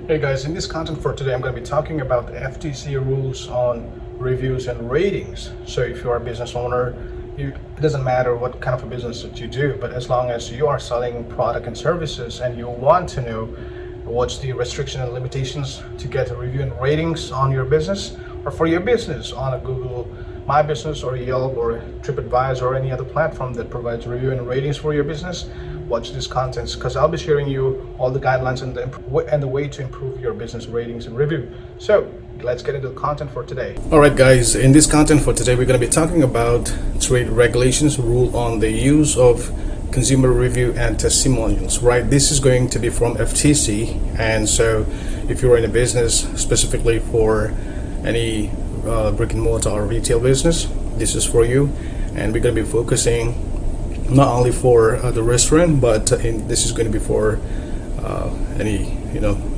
Hey guys, in this content for today, I'm going to be talking about the FTC rules on reviews and ratings. So if you are a business owner, it doesn't matter what kind of a business that you do, but as long as you are selling product and services and you want to know what's the restriction and limitations to get a review and ratings on your business or for your business on a Google My Business or Yelp or TripAdvisor or any other platform that provides review and ratings for your business, watch this content because I'll be sharing you all the guidelines and the way to improve your business ratings and review. So let's get into the content for today. All right, guys, in this content for today, we're going to be talking about trade regulations rule on the use of consumer review and testimonials, right? This is going to be from FTC, and so if you're in a business specifically for any brick and mortar or retail business, this is for you. And we're going to be focusing not only for the restaurant, but this is going to be for any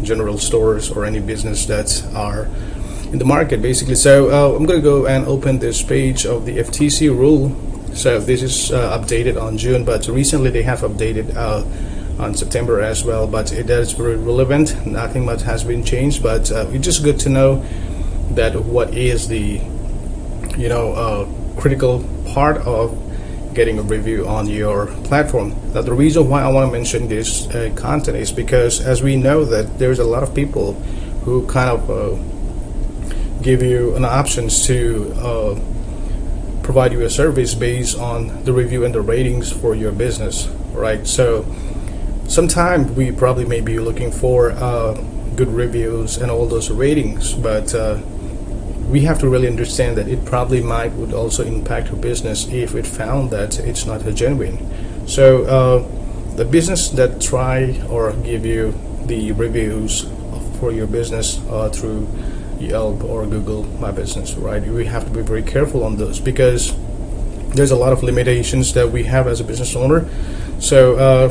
general stores or any business that are in the market, basically. So I'm going to go and open this page of the FTC rule. So this is updated on June, but recently they have updated on September as well. But it is very relevant. Nothing much has been changed, but it's just good to know that what is the critical part of getting a review on your platform. Now, the reason why I want to mention this content is because, as we know, that there's a lot of people who kind of give you an options to provide you a service based on the review and the ratings for your business, right? So sometimes we probably may be looking for good reviews and all those ratings, but we have to really understand that it probably would also impact your business if it found that it's not a genuine. So the business that try or give you the reviews for your business through Yelp or Google My Business, right? We have to be very careful on those because there's a lot of limitations that we have as a business owner. So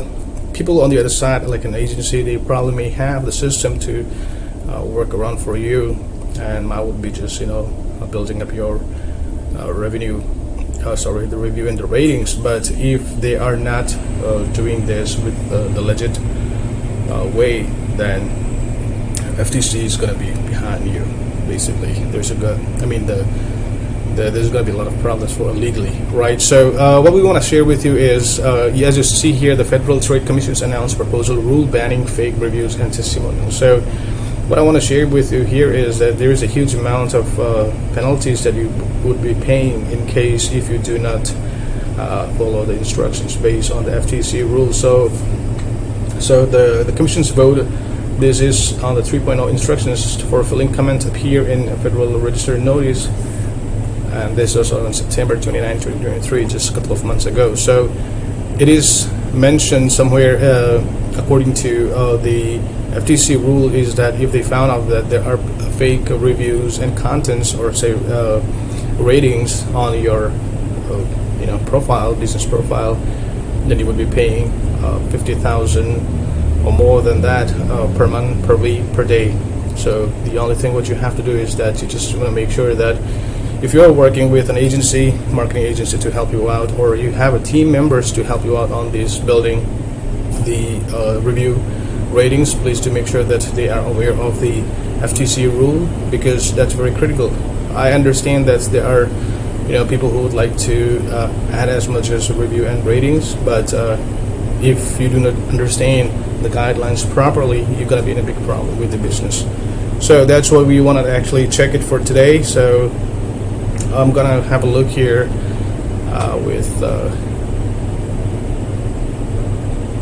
people on the other side, like an agency, they probably may have the system to work around for you, and I would be just building up your the review and the ratings. But if they are not doing this with the legit way, then FTC is going to be behind you. Basically, there's going to be a lot of problems for legally, right? So what we want to share with you is, as you see here, the Federal Trade Commission's announced proposal rule banning fake reviews and testimonials. So what I want to share with you here is that there is a huge amount of penalties that you would be paying in case if you do not follow the instructions based on the FTC rules. So the Commission's vote. This is on the 3.0 instructions for filling comment appear in a Federal Register notice, and this was on September 29, 2023, just a couple of months ago. So it is mentioned somewhere, according to the FTC rule, is that if they found out that there are fake reviews and contents or say ratings on your business profile, then you would be paying $50,000 or more than that per month, per week, per day. So the only thing what you have to do is that you just want to make sure that if you're working with an agency, marketing agency, to help you out, or you have a team members to help you out on this building the review ratings, please to make sure that they are aware of the FTC rule, because that's very critical. I understand that there are people who would like to add as much as review and ratings, but if you do not understand the guidelines properly, you're going to be in a big problem with the business. So that's why we want to actually check it for today. So I'm going to have a look here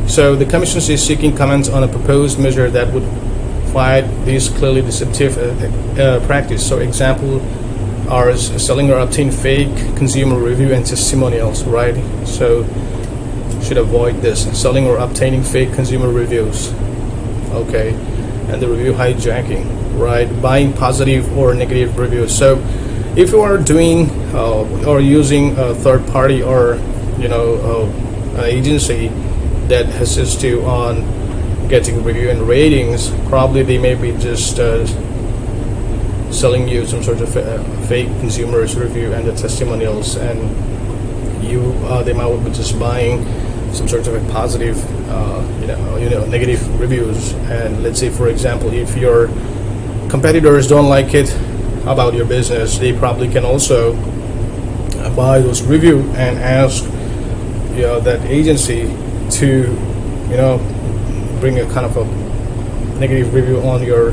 so the Commission is seeking comments on a proposed measure that would fight this clearly deceptive practice. So example are selling or obtain fake consumer review and testimonials, right? So should avoid this, selling or obtaining fake consumer reviews, okay, and the review hijacking, right? Buying positive or negative reviews. So if you are doing or using a third party or an agency that assists you on getting review and ratings, probably they may be just selling you some sort of fake consumers review and the testimonials, and they might be just buying some sort of a positive, negative reviews. And let's say, for example, if your competitors don't like it about your business, they probably can also buy those review and ask that agency to bring a kind of a negative review on your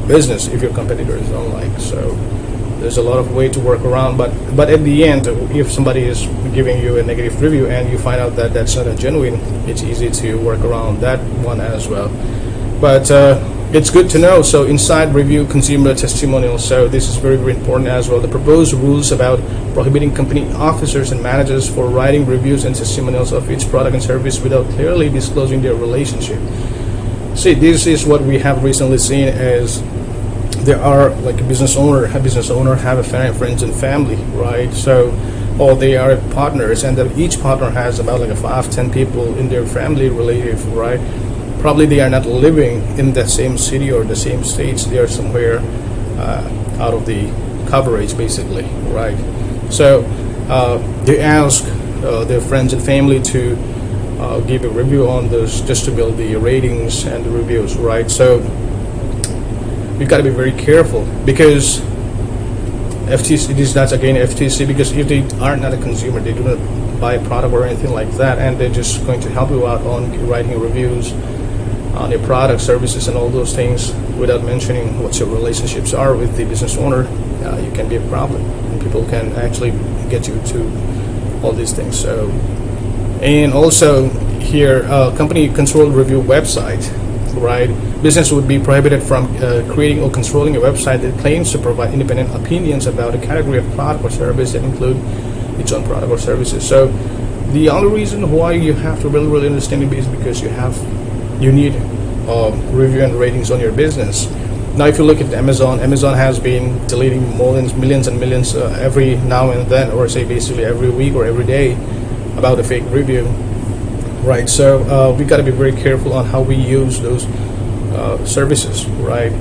business if your competitors don't like. So there's a lot of way to work around, but at the end, if somebody is giving you a negative review and you find out that that's not a genuine, it's easy to work around that one as well. But it's good to know. So inside review consumer testimonials, so this is very, very important as well. The proposed rules about prohibiting company officers and managers for writing reviews and testimonials of each product and service without clearly disclosing their relationship. See, this is what we have recently seen as there are like a business owner have a friends and family, right? So, or they are partners, and each partner has about like 5-10 people in their family relative, right? Probably they are not living in the same city or the same states. They are somewhere out of the coverage, basically, right? So they ask their friends and family to give a review on this, just to build the ratings and the reviews, right? So we've got to be very careful, because FTC, that's again FTC, because if they are not a consumer, they do not buy a product or anything like that, and they're just going to help you out on writing reviews on your product, services, and all those things without mentioning what your relationships are with the business owner, you can be a problem, and people can actually get you to all these things. So, and also here, company-controlled review website, right? Business would be prohibited from creating or controlling a website that claims to provide independent opinions about a category of product or service that include its own product or services. So the only reason why you have to really understand it is because you need review and ratings on your business. Now, if you look at Amazon has been deleting millions and millions every now and then, or say basically every week or every day, about a fake review, right? So we got to be very careful on how we use those services, right?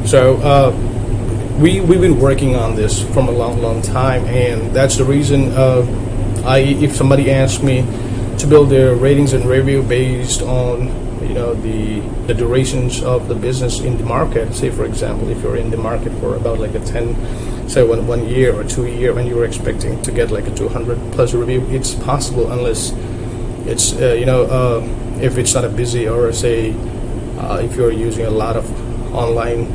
So we've been working on this from a long time, and that's the reason. If somebody asks me to build their ratings and review based on the durations of the business in the market, say for example, if you're in the market for about like a 1 year or 2 year, and you were expecting to get like a 200 plus review, it's possible, unless it's if it's not a busy, or say if you're using a lot of online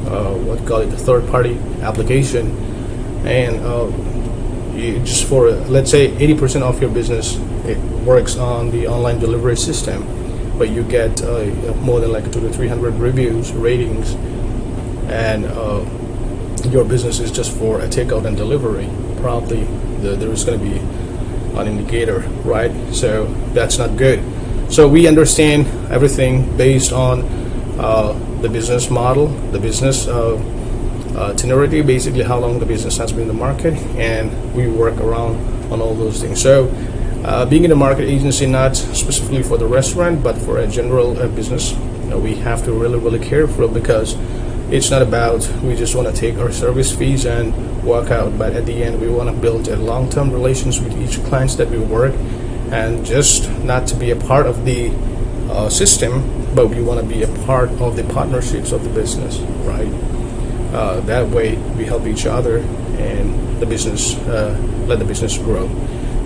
third-party application, and you just for let's say 80% of your business, it works on the online delivery system, but you get more than like 200 to 300 reviews, ratings, and your business is just for a takeout and delivery, probably there is going to be an indicator, right? So that's not good. So we understand everything based on the business model, the business tenuity, basically how long the business has been in the market, and we work around on all those things. So being in a market agency, not specifically for the restaurant, but for a general business, we have to really careful, because it's not about we just want to take our service fees and walk out, but at the end we want to build a long-term relations with each clients that we work, and just not to be a part of the system, but we want to be a part of the partnerships of the business, right? That way we help each other, and the business let the business grow.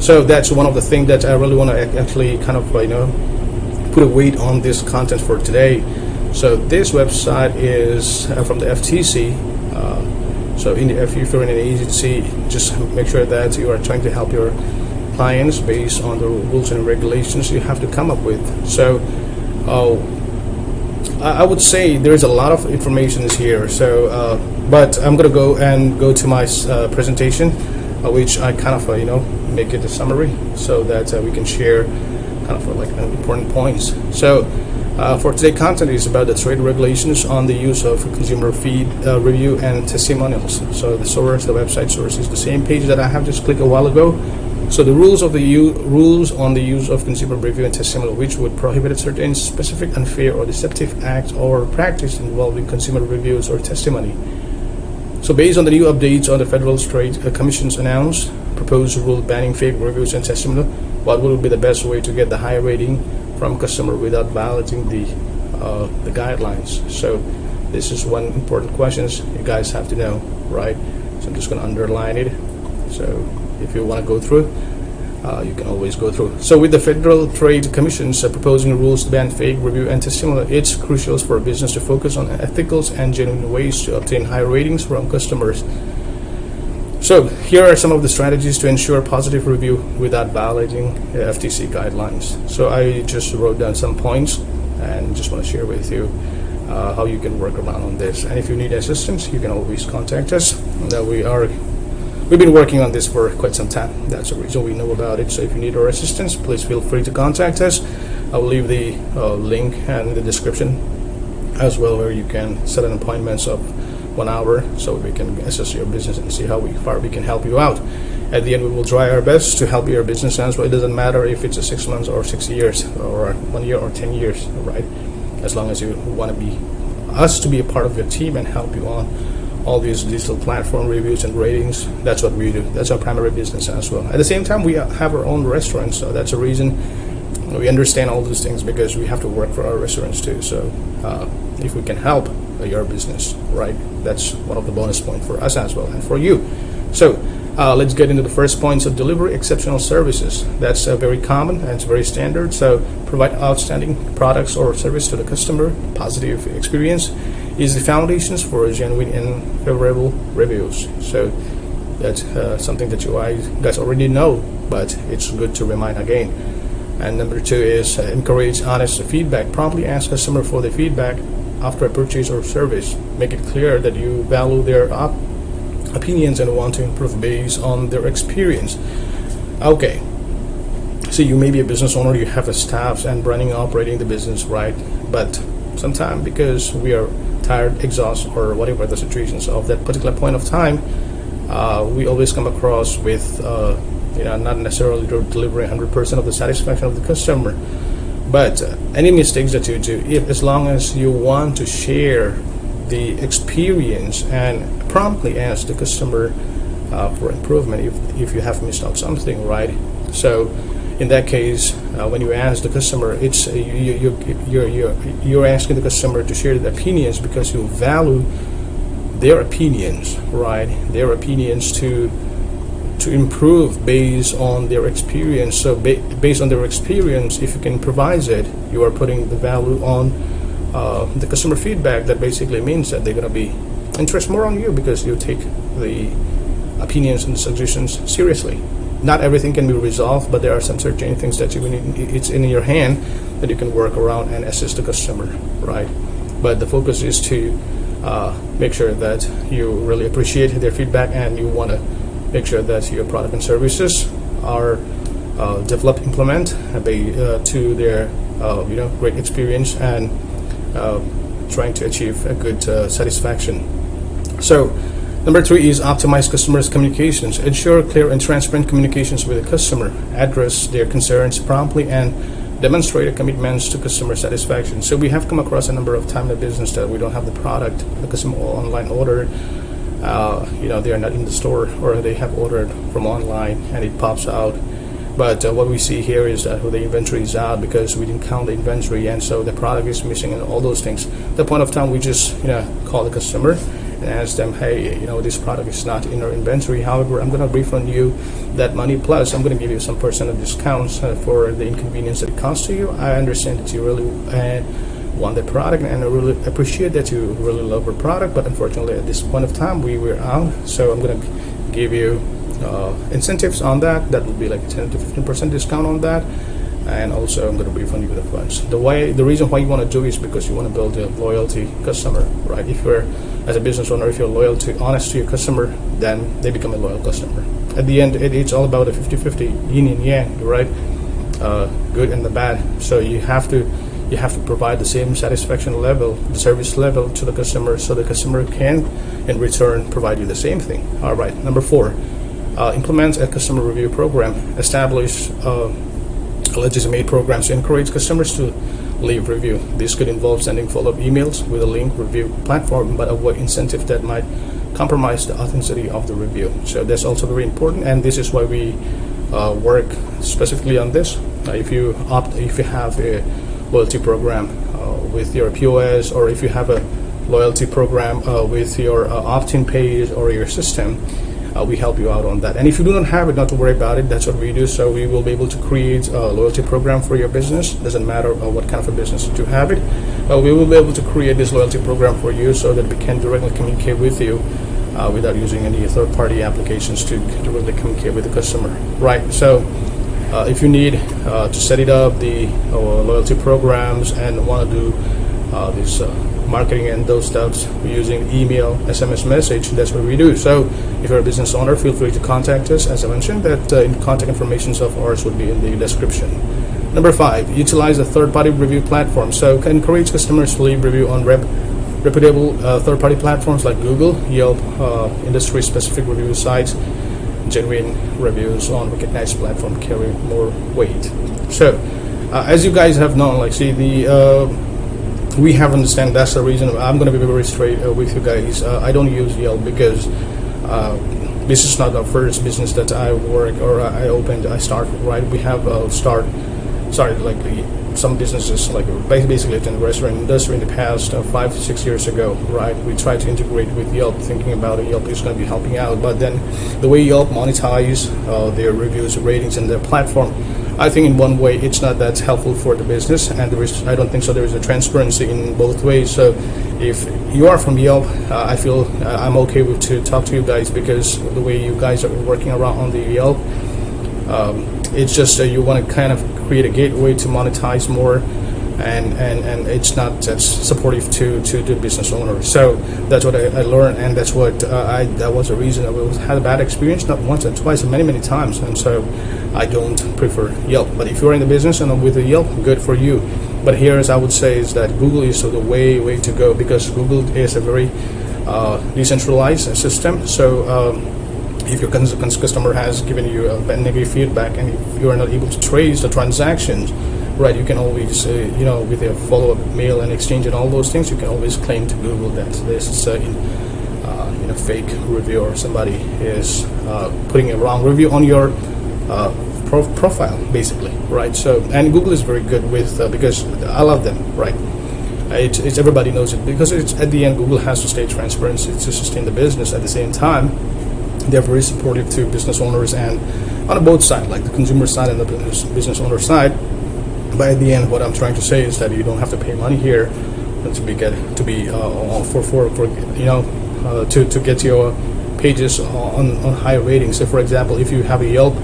So that's one of the things that I really want to actually kind of put a weight on this content for today. So this website is from the FTC. So if you're in an agency, just make sure that you are trying to help your clients based on the rules and regulations you have to come up with. So I would say there's a lot of information here. So, but I'm gonna go to my presentation, which I kind of make it a summary, so that we can share kind of like important points. So for today's content is about the trade regulations on the use of consumer feed review and testimonials. So the source, the website source, is the same page that I have just clicked a while ago. So the rules on the use of consumer review and testimonial, which would prohibit certain specific unfair or deceptive acts or practice involving consumer reviews or testimony. So based on the new updates on the Federal Trade Commission's announced proposed rule banning fake reviews and testimonials, what would be the best way to get the high rating from customer without violating the guidelines? So this is one important question you guys have to know, right? So I'm just going to underline it. So if you want to go through, you can always go through. So with the Federal Trade Commission's proposing rules to ban fake review and testimonial, it's crucial for a business to focus on ethical and genuine ways to obtain high ratings from customers. So here are some of the strategies to ensure positive review without violating FTC guidelines. So I just wrote down some points and just want to share with you how you can work around on this. And if you need assistance, you can always contact us. We've been working on this for quite some time. That's the reason we know about it. So if you need our assistance, please feel free to contact us. I will leave the link in the description as well, where you can set an appointment of 1 hour so we can assess your business and see how far we can help you out. At the end, we will try our best to help your business as well. It doesn't matter if it's 6 months or 6 years or 1 year or 10 years, right? As long as you want us to be a part of your team and help you on all these digital platform reviews and ratings, that's what we do. That's our primary business as well. At the same time, we have our own restaurant, so that's a reason we understand all these things, because we have to work for our restaurants too. So if we can help your business, right, that's one of the bonus points for us as well and for you. So let's get into the first point. So deliver exceptional services. That's very common and it's very standard. So provide outstanding products or service to the customer. Positive experience is the foundations for genuine and favorable reviews. So that's something that you guys already know, but it's good to remind again. And number 2 is encourage honest feedback. Promptly ask customer for the feedback after a purchase or service. Make it clear that you value their opinions and want to improve based on their experience. Okay, so you may be a business owner, you have a staff and operating the business, right? But sometimes, because we are tired, exhausted, or whatever the situations of that particular point of time, we always come across with not necessarily delivering 100% of the satisfaction of the customer. But any mistakes that you do, as long as you want to share the experience and promptly ask the customer for improvement if you have missed out something, right? So in that case, when you ask the customer, it's you're asking the customer to share the opinions because you value their opinions, right? Their opinions to improve based on their experience. So based on their experience, if you can provide it, you are putting the value on the customer feedback. That basically means that they're going to be interested more on you because you take the opinions and suggestions seriously. Not everything can be resolved, but there are some certain things that it's in your hand that you can work around and assist the customer, right? But the focus is to make sure that you really appreciate their feedback and you want to make sure that your product and services are developed, implement to their great experience and trying to achieve a good satisfaction. So number 3 is optimize customers' communications. Ensure clear and transparent communications with the customer. Address their concerns promptly and demonstrate commitments to customer satisfaction. So we have come across a number of times in the business that we don't have the product, the customer online order. They are not in the store, or they have ordered from online and it pops out. But what we see here is that the inventory is out because we didn't count the inventory, and so the product is missing and all those things. At the point of time, we just call the customer and ask them, hey, this product is not in our inventory. However, I'm going to refund you that money, plus I'm going to give you some percent discounts for the inconvenience that it costs to you. I understand that you really want the product, and I really appreciate that you really love our product, but unfortunately at this point of time we were out, so I'm going to give you incentives on that. That will be like 10 to 15% discount on that, and also I'm going to refund you the funds. The reason why you want to do is because you want to build a loyalty customer, right? If you're, as a business owner, if you're loyal to, honest to your customer, then they become a loyal customer. At the end, it's all about a 50-50 yin and yang, right? Good and the bad. So you have to provide the same satisfaction level, the service level to the customer, so the customer can in return provide you the same thing. All right, number 4, implement a customer review program. Establish legitimate programs to encourage customers to leave review. This could involve sending follow-up emails with a link review platform, but avoid incentives that might compromise the authenticity of the review. So that's also very important, and this is why we work specifically on this. If you have a loyalty program with your POS, or if you have a loyalty program with your opt-in page or your system, we help you out on that. And if you do not have it, not to worry about it. That's what we do. So we will be able to create a loyalty program for your business. Doesn't matter what kind of a business you have it. We will be able to create this loyalty program for you so that we can directly communicate with you without using any third-party applications to directly communicate with the customer. Right. So if you need to set it up, the loyalty programs, and want to do this marketing and those stuffs using email, SMS message, that's what we do. So if you're a business owner, feel free to contact us. As I mentioned, that contact information of ours would be in the description. Number 5, utilize a third-party review platform. So encourage customers to leave review on reputable third-party platforms like Google, Yelp, industry-specific review sites. Genuine reviews on recognized platform carry more weight. So as you guys have known, we have understand. That's the reason I'm going to be very straight with you guys. I don't use Yelp because this is not the first business that I work or I opened. I started, right? We have started some businesses like basically in the restaurant industry in the past 5 to 6 years ago, right? We tried to integrate with Yelp, thinking about it. Yelp is going to be helping out, but then the way Yelp monetize their reviews, ratings, and their platform, I think in one way it's not that helpful for the business, and I don't think so. There is a transparency in both ways. So if you are from Yelp, I feel I'm okay with to talk to you guys, because the way you guys are working around on the Yelp, it's just you want to kind of create a gateway to monetize more, and it's not that supportive to the business owner. So that's what I learned, and that's what that was the reason I had a bad experience, not once and twice, and many times. And so I don't prefer Yelp. But if you're in the business and with a Yelp, good for you. But here, as I would say, is that Google is the way to go, because Google is a very decentralized system. So if your customer has given you negative feedback, and if you are not able to trace the transactions, right, you can always, with a follow-up mail and exchange and all those things, you can always claim to Google that this is a fake review, or somebody is putting a wrong review on your profile, basically, right? So, and Google is very good with because I love them, right? It's everybody knows it, because it's at the end Google has to stay transparent to sustain the business. At the same time, they're very supportive to business owners, and on both sides, like the consumer side and the business owner side. But at the end, what I'm trying to say is that you don't have to pay money here to get your pages on higher ratings. So, for example, if you have a Yelp,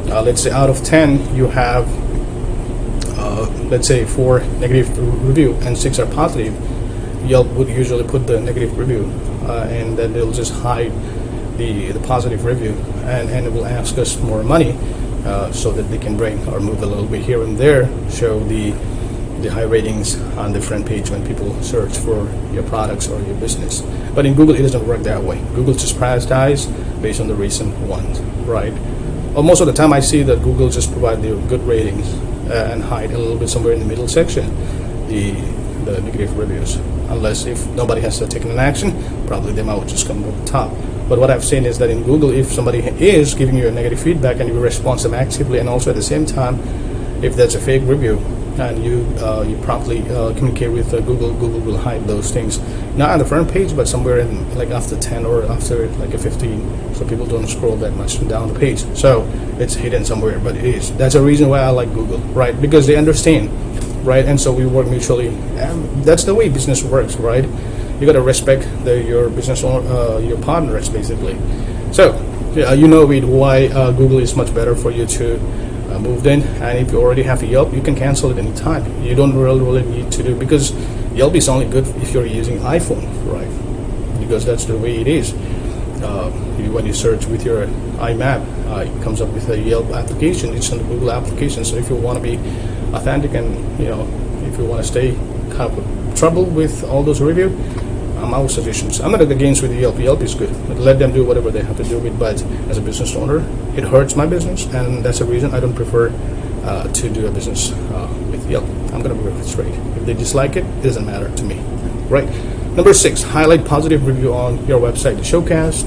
let's say out of 10, you have let's say 4 negative review and 6 are positive. Yelp would usually put the negative review, and then they'll just hide the positive review, and it will ask us more money so that they can bring or move a little bit here and there, show the high ratings on the front page when people search for your products or your business. But in Google, it doesn't work that way. Google just prioritizes based on the recent ones, right? Well, most of the time I see that Google just provide the good ratings and hide a little bit somewhere in the middle section the negative reviews, unless if nobody has taken an action, probably they might just come to the top. But what I've seen is that in Google, if somebody is giving you a negative feedback and you respond to them actively, and also at the same time, if that's a fake review and you promptly communicate with Google, Google will hide those things. Not on the front page, but somewhere in like after 10 or after like a 15, so people don't scroll that much down the page. So it's hidden somewhere, but it is. That's a reason why I like Google, right? Because they understand, right? And so we work mutually. And that's the way business works, right? You got to respect your business owner, your partners, basically. So, you know why Google is much better for you to move in. And if you already have a Yelp, you can cancel it anytime. You don't really need to do, because Yelp is only good if you're using iPhone, right? Because that's the way it is. When you search with your iMap, it comes up with a Yelp application. It's on the Google application. So if you want to be authentic, and if you want to stay kind of trouble with all those reviews, my suggestions. I'm not against with Yelp. Yelp is good. Let them do whatever they have to do with. But as a business owner, it hurts my business, and that's the reason I don't prefer to do a business with Yelp. I'm going to be very straight. If they dislike it, it doesn't matter to me, right? Number 6, highlight positive review on your website. Showcase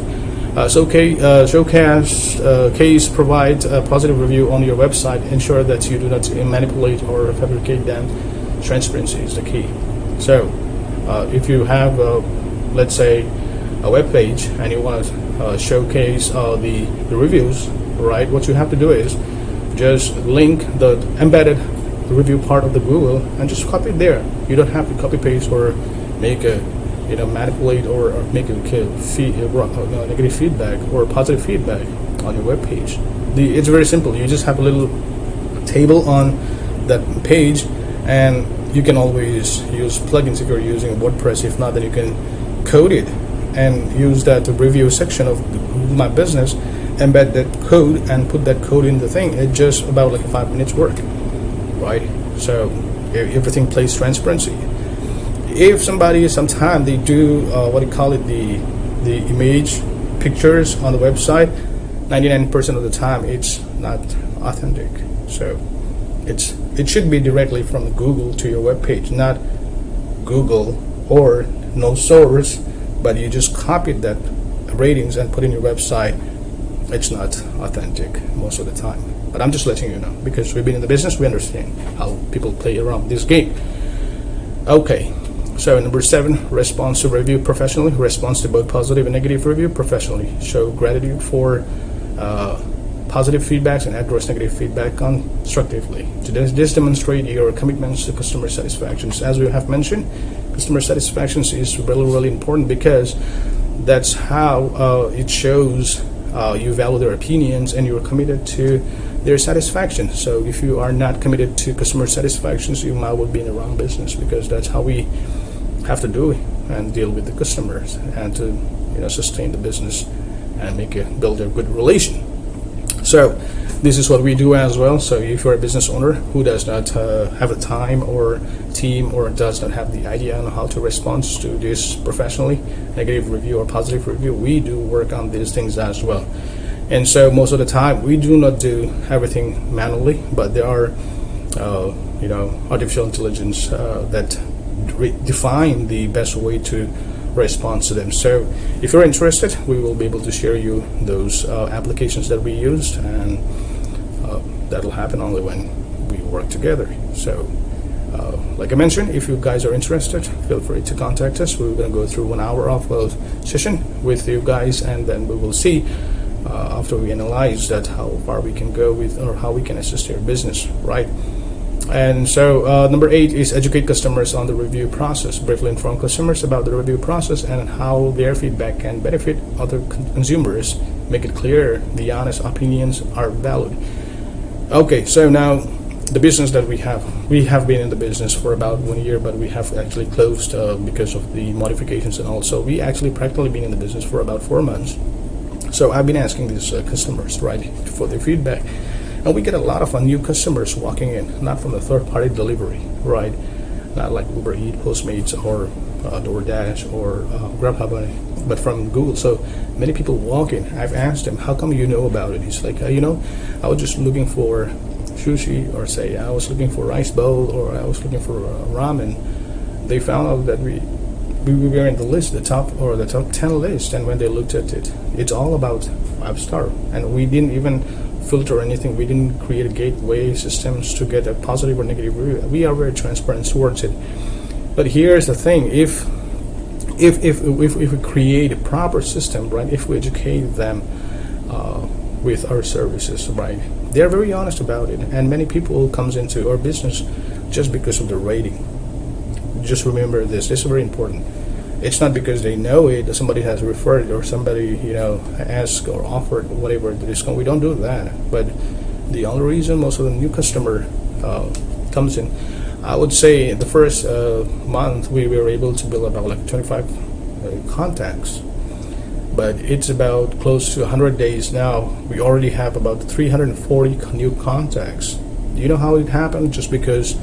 provide a positive review on your website. Ensure that you do not manipulate or fabricate them. Transparency is the key. So if you have, let's say, a web page and you want to showcase the reviews, right? What you have to do is just link the embedded review part of the Google and just copy it there. You don't have to copy paste or make a manipulate or make a negative feedback or positive feedback on your web page. It's very simple. You just have a little table on that page, and you can always use plugins if you're using WordPress. If not, then you can code it and use that review section of My Business, embed that code and put that code in the thing. It's just about like 5 minutes work, right? So everything plays transparency. If somebody sometime they do the image pictures on the website, 99% of the time it's not authentic. So it should be directly from Google to your web page, not Google or no source, but you just copied that ratings and put in your website. It's not authentic most of the time. But I'm just letting you know, because we've been in the business, we understand how people play around this game. Okay. So number 7, response to review professionally. Response to both positive and negative review professionally. Show gratitude for positive feedbacks and address negative feedback constructively. To this demonstrate your commitments to customer satisfaction. As we have mentioned, customer satisfaction is really, really important, because that's how it shows you value their opinions and you're committed to their satisfaction. So if you are not committed to customer satisfaction, you might well be in the wrong business, because that's how we have to do and deal with the customers and to sustain the business and build a good relation. So this is what we do as well. So if you're a business owner who does not have the time or team or does not have the idea on how to respond to this professionally, negative review or positive review, we do work on these things as well. And so most of the time we do not do everything manually, but there are artificial intelligence that define the best way to respond to them. So if you're interested, we will be able to share you those applications that we used, and that'll happen only when we work together. So like I mentioned, if you guys are interested, feel free to contact us. We're going to go through 1 hour of a session with you guys, and then we will see after we analyze that how far we can go with, or how we can assist your business, right? And so number 8 is educate customers on the review process. Briefly inform customers about the review process and how their feedback can benefit other consumers. Make it clear the honest opinions are valid. Okay, so now the business that we have been in the business for about 1 year, but we have actually closed because of the modifications, and also we actually practically been in the business for about 4 months. So I've been asking these customers, right, for their feedback. And we get a lot of new customers walking in, not from the third-party delivery, right? Not like Uber Eats, Postmates, or DoorDash, or Grubhub, but from Google. So many people walk in. I've asked them, how come you know about it? He's like, I was just looking for sushi, or say I was looking for rice bowl, or I was looking for ramen. They found out that we were in the list, the top 10 list, and when they looked at it, it's all about 5-star, and we didn't even filter anything. We didn't create a gateway systems to get a positive or negative review. We are very transparent towards it. But here's the thing: if we create a proper system, right? If we educate them with our services, right? They're very honest about it, and many people comes into our business just because of the rating. Just remember this. This is very important. It's not because they know it, that somebody has referred it, or somebody asked or offered whatever the discount. We don't do that. But the only reason most of the new customer comes in, I would say the first month we were able to build about like 25 contacts. But it's about close to 100 days now. We already have about 340 new contacts. Do you know how it happened? Just because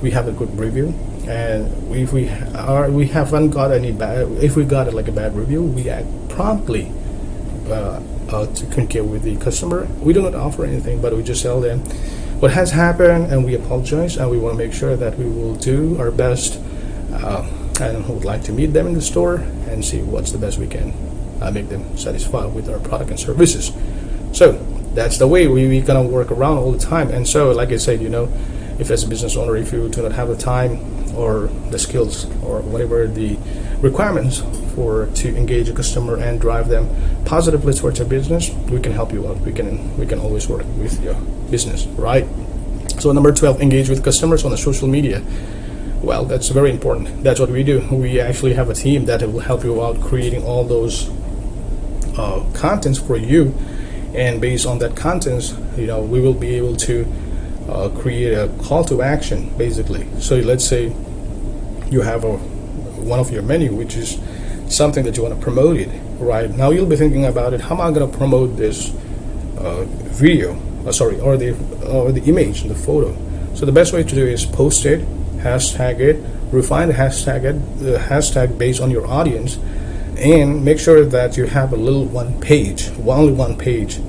we have a good review. And if we haven't got any bad, if we got like a bad review, we act promptly to communicate with the customer. We do not offer anything, but we just tell them what has happened, and we apologize, and we want to make sure that we will do our best and would like to meet them in the store and see what's the best we can make them satisfied with our product and services. So that's the way we kind of work around all the time. And so, like I said, if as a business owner, if you do not have the time or the skills or whatever the requirements to engage a customer and drive them positively towards your business, we can help you out. We can always work with your business, right? So number 12, engage with customers on the social media. Well, that's very important. That's what we do. We actually have a team that will help you out creating all those contents for you, and based on that contents, we will be able to create a call to action, basically. So let's say you have one of your menu, which is something that you want to promote it. Right now, you'll be thinking about it. How am I going to promote this video? Or the image, the photo. So the best way to do is post it, hashtag it, refine the hashtag based on your audience, and make sure that you have a little only one page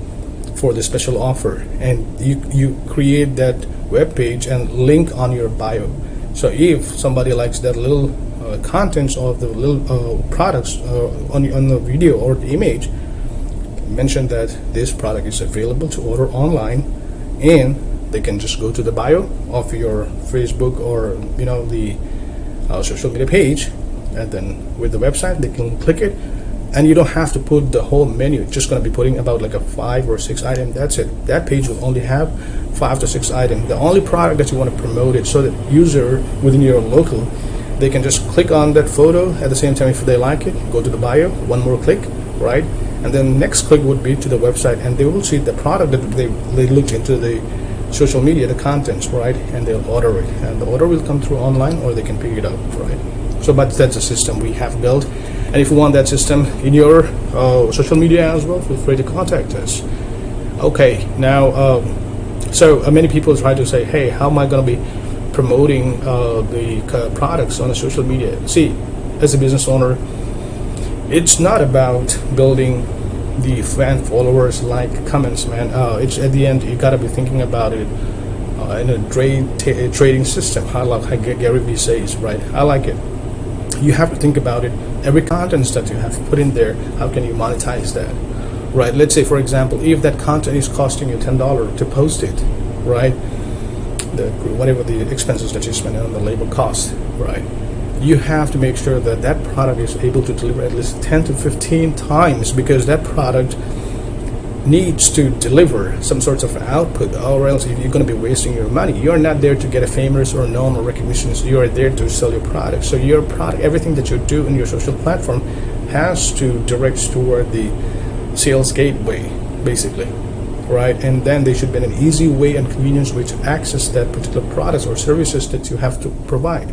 for the special offer, and you create that web page and link on your bio. So if somebody likes that little contents of the little products on the video or the image, mention that this product is available to order online, and they can just go to the bio of your Facebook or the social media page, and then with the website they can click it, and you don't have to put the whole menu. Just going to be putting about like a 5 or 6 item. That's it. That page will only have 5 to 6 items. The only product that you want to promote it, so that user within your local, they can just click on that photo. At the same time, if they like it, go to the bio, one more click, right? And then next click would be to the website, and they will see the product that they looked into the social media, the contents, right? And they'll order it, and the order will come through online, or they can pick it up, right? So, but that's a system we have built, and if you want that system in your social media as well, feel free to contact us. Okay, now, so many people try to say, hey, how am I going to be promoting the products on the social media? See, as a business owner, it's not about building the fan followers, like, comments, man. It's at the end, you got to be thinking about it in a trading system. I like how Gary Vee says, right? I like it. You have to think about it. Every content that you have put in there, how can you monetize that, right? Let's say, for example, if that content is costing you $10 to post it, right? Whatever the expenses that you spend on the labor cost, right? You have to make sure that that product is able to deliver at least 10 to 15 times, because that product needs to deliver some sorts of output, or else if you're going to be wasting your money. You're not there to get a famous or known or recognitions. You are there to sell your product. So your product, everything that you do in your social platform, has to direct toward the sales gateway, basically, right? And then there should be an easy way and convenience way to access that particular products or services that you have to provide.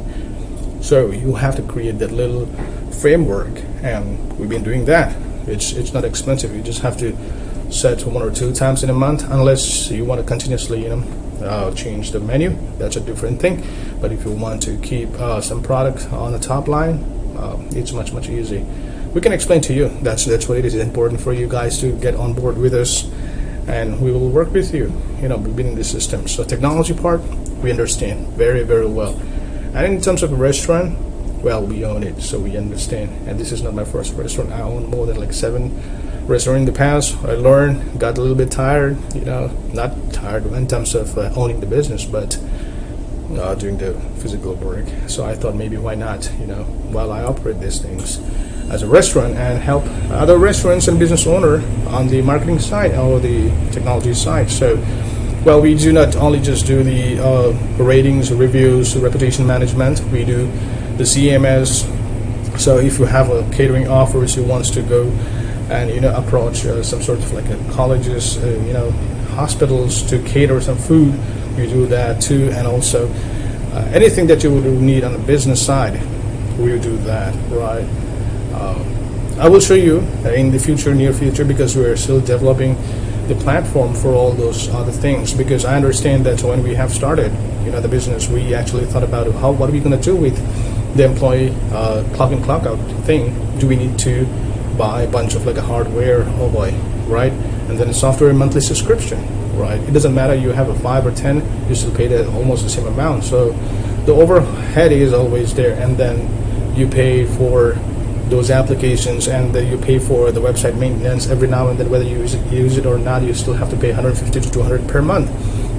So you have to create that little framework, and we've been doing that. It's not expensive. You just have to set 1 or 2 times in a month, unless you want to continuously change the menu. That's a different thing. But if you want to keep some product on the top line, it's much easier. We can explain to you. That's what it is. It's important for you guys to get on board with us, and we will work with you, building the system. So technology part, we understand very, very well. And in terms of a restaurant, well, we own it, so we understand. And this is not my first restaurant. I own more than like 7 restaurants in the past. I learned, got a little bit tired, not tired in terms of owning the business, but doing the physical work. So I thought, maybe why not, while I operate these things as a restaurant, and help other restaurants and business owner on the marketing side or the technology side. So, well, we do not only just do the ratings, reviews, reputation management. We do the CMS. So if you have a catering offers, who wants to go and approach some sort of like colleges, hospitals to cater some food, we do that too. And also anything that you would need on the business side, we do that, right? I will show you in the near future, because we're still developing the platform for all those other things, because I understand that when we have started the business, we actually thought about what are we going to do with the employee clock in clock out thing. Do we need to buy a bunch of like a hardware? Oh boy, right? And then a software monthly subscription, right? It doesn't matter you have a 5 or 10, you still pay almost the same amount. So the overhead is always there. And then you pay for those applications, and you pay for the website maintenance every now and then, whether you use it or not. You still have to pay 150 to 200 per month.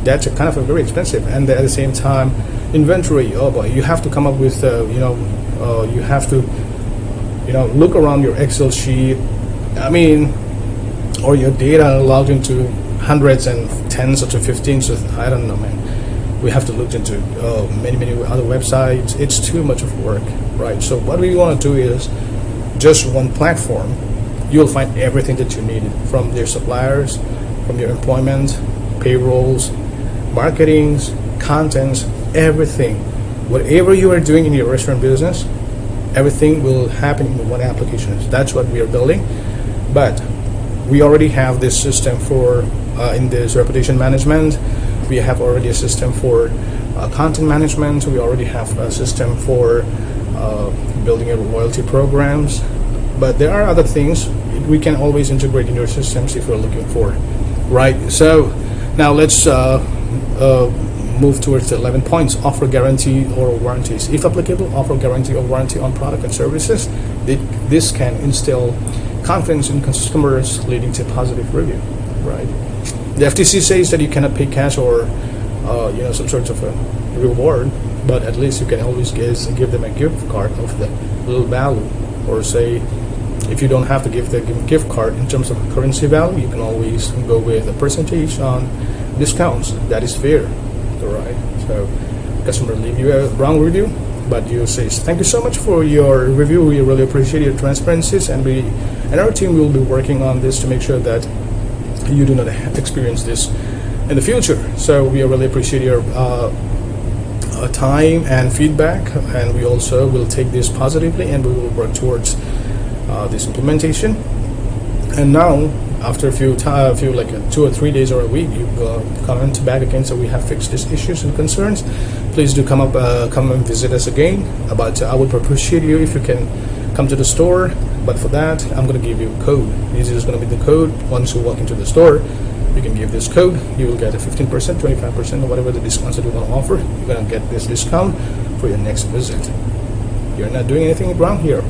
That's kind of very expensive. And at the same time, inventory, oh boy, you have to come up with you have to look around your Excel sheet, or your data logged into hundreds and tens to 15s. So I don't know, man. We have to look into many other websites. It's too much of work, right? So what we want to do is just one platform. You'll find everything that you need, from your suppliers, from your employment, payrolls, marketings, contents, everything. Whatever you are doing in your restaurant business, everything will happen in one application. That's what we are building. But we already have this system for in this reputation management. We have already a system for content management. We already have a system for building your loyalty programs. But there are other things we can always integrate in your systems if you're looking for. Right. So now let's move towards the 11 points. Offer guarantee or warranties. If applicable, offer guarantee or warranty on product and services. This can instill confidence in customers, leading to positive review. Right. The FTC says that you cannot pay cash or some sort of a reward, but at least you can always give them a gift card of the little value, or say if you don't have to give the gift card in terms of currency value, you can always go with a percentage on discounts. That is fair, right? So customer leave you a wrong review, but you say thank you so much for your review. We really appreciate your transparencies, and our team will be working on this to make sure that you do not experience this in the future. So we really appreciate your time and feedback, and we also will take this positively, and we will work towards this implementation. And now, after a few like 2 or 3 days or a week, you comment back again. So we have fixed these issues and concerns. Please do come and visit us again. But I would appreciate you if you can come to the store. But for that, I'm going to give you a code. This is going to be the code. Once you walk into the store, you can give this code. You will get a 15%, 25%, or whatever the discounts that you want to offer. You're going to get this discount for your next visit. You're not doing anything wrong here,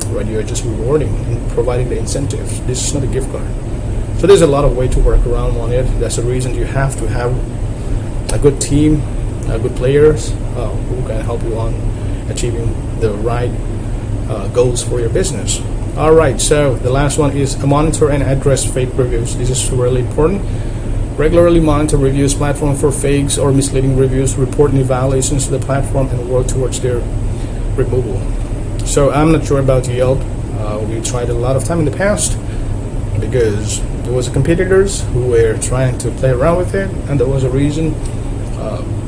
right? You're just rewarding and providing the incentives. This is not a gift card. So there's a lot of way to work around on it. That's the reason you have to have a good team, good players who can help you on achieving the right goals for your business. All right, so the last one is monitor and address fake reviews. This is really important. Regularly monitor reviews platform for fakes or misleading reviews, report new violations to the platform, and work towards their removal. So I'm not sure about Yelp. We tried a lot of time in the past because there was competitors who were trying to play around with it, and there was a reason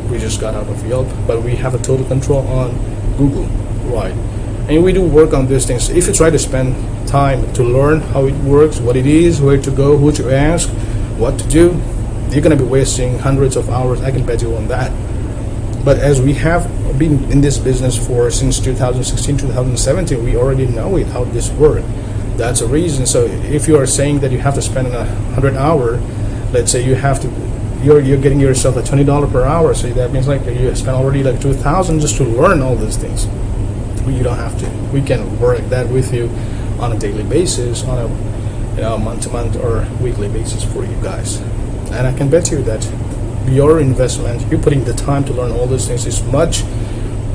we just got out of Yelp. But we have a total control on Google, right? And we do work on these things. If you try to spend time to learn how it works, what it is, where to go, who to ask, what to do, you're going to be wasting hundreds of hours. I can bet you on that. But as we have been in this business since 2016, 2017, we already know how this works. That's a reason. So if you are saying that you have to spend 100 hours, let's say you're getting yourself a $20 per hour. So that means like you spend already like $2,000 just to learn all these things. You don't have to. We can work that with you on a daily basis, on a month-to-month or weekly basis for you guys. And I can bet you that your investment, you putting the time to learn all those things, is much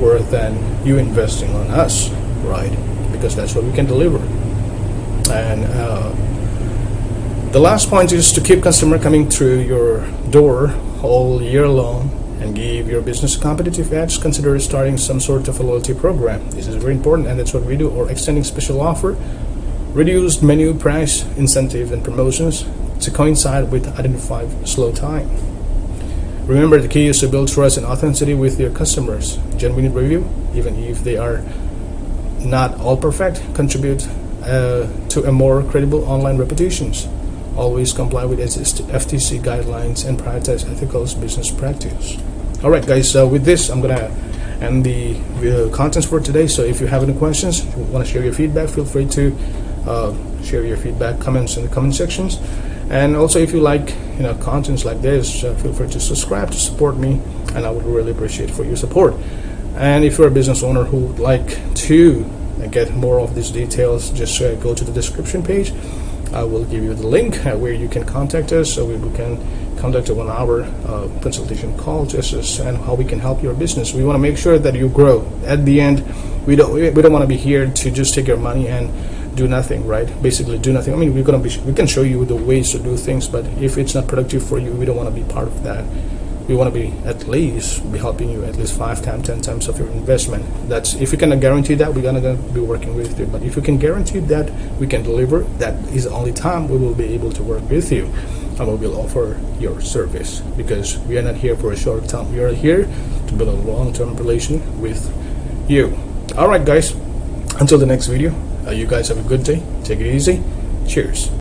worth than you investing on us, right? Because that's what we can deliver. And the last point is to keep customer coming through your door all year long and give your business a competitive edge. Consider starting some sort of a loyalty program. This is very important, and that's what we do. Or extending special offer, reduced menu price, incentives, and promotions to coincide with identified slow time. Remember, the key is to build trust and authenticity with your customers. Genuine review, even if they are not all perfect, contribute to a more credible online reputations. Always comply with FTC guidelines and prioritize ethical business practice. All right, guys. So with this, I'm gonna end the contents for today. So if you have any questions, if you want to share your feedback, feel free to share your feedback, comments in the comment sections. And also, if you like contents like this, feel free to subscribe to support me, and I would really appreciate for your support. And if you're a business owner who would like to get more of these details, just go to the description page. I will give you the link where you can contact us, so we can conduct a 1-hour consultation call just to understand how we can help your business. We want to make sure that you grow. At the end, we don't want to be here to just take your money and do nothing, right? Basically do nothing. I mean, we can show you the ways to do things, but if it's not productive for you, we don't want to be part of that. We want to be helping you at least 5 times, 10 times of your investment. That's, if you cannot guarantee that, we're gonna be working with you. But if you can guarantee that we can deliver, that is the only time we will be able to work with you, and we will offer your service, because we are not here for a short time. We are here to build a long-term relation with you. All right, guys. Until the next video, you guys have a good day. Take it easy. Cheers.